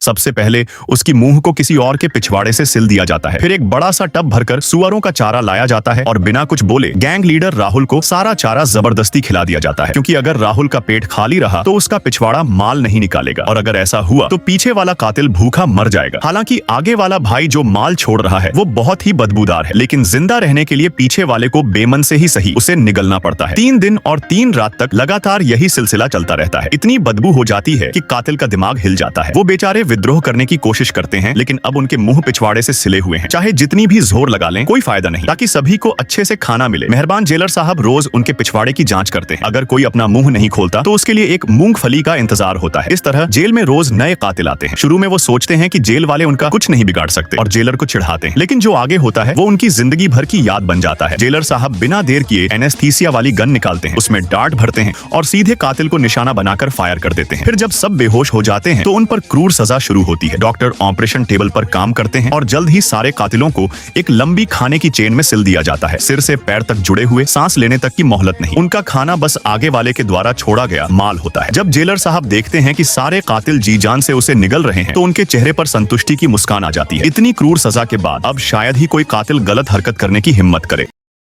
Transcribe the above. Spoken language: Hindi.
सबसे पहले उसकी मुंह को किसी और के पिछवाड़े से सिल दिया जाता है। फिर एक बड़ा सा टब भरकर सुअरों का चारा लाया जाता है और बिना कुछ बोले गैंग लीडर राहुल को सारा चारा जबरदस्ती खिला दिया जाता है, क्योंकि अगर राहुल का पेट खाली रहा तो उसका पिछवाड़ा माल नहीं निकालेगा और अगर ऐसा हुआ तो पीछे वाला कातिल भूखा मर जाएगा। हालांकि आगे वाला भाई जो माल छोड़ रहा है वो बहुत ही बदबूदार है, लेकिन जिंदा रहने के लिए पीछे वाले को बेमन से ही सही उसे निगलना पड़ता है। 3 दिन और 3 रात तक लगातार यही सिलसिला चलता रहता है। इतनी बदबू हो जाती है कि कातिल का दिमाग हिल जाता है। वो बेचारे विद्रोह करने की कोशिश करते हैं, लेकिन अब उनके मुंह पिछवाड़े से सिले हुए हैं। चाहे जितनी भी जोर लगा लें कोई फायदा नहीं, ताकि सभी को अच्छे से खाना मिले। मेहरबान जेलर साहब रोज उनके पिछवाड़े की जांच करते हैं। अगर कोई अपना मुंह नहीं खोलता तो उसके लिए एक मूंगफली का इंतजार होता है। इस तरह जेल में रोज नए कातिल आते हैं। शुरू में वो सोचते हैं कि जेल वाले उनका कुछ नहीं बिगाड़ सकते और जेलर को चिढ़ाते हैं, लेकिन जो आगे होता है वो उनकी जिंदगी भर की याद बन जाता है। जेलर साहब बिना देर किए एनेस्थीसिया वाली गन निकालते हैं, उसमें डार्ट भरते हैं और सीधे कातिल को निशाना बनाकर फायर कर देते हैं। फिर जब सब बेहोश हो जाते हैं तो उन पर क्रूर सजा शुरू होती है। डॉक्टर ऑपरेशन टेबल पर काम करते हैं और जल्द ही सारे कातिलों को एक लंबी खाने की चेन में सिल दिया जाता है। सिर से पैर तक जुड़े हुए, सांस लेने तक की मोहलत नहीं। उनका खाना बस आगे वाले के द्वारा छोड़ा गया माल होता है। जब जेलर साहब देखते हैं कि सारे कातिल जी जान से उसे निगल रहे हैं तो उनके चेहरे पर संतुष्टि की मुस्कान आ जाती है। इतनी क्रूर सजा के बाद अब शायद ही कोई कातिल गलत हरकत करने की हिम्मत करे।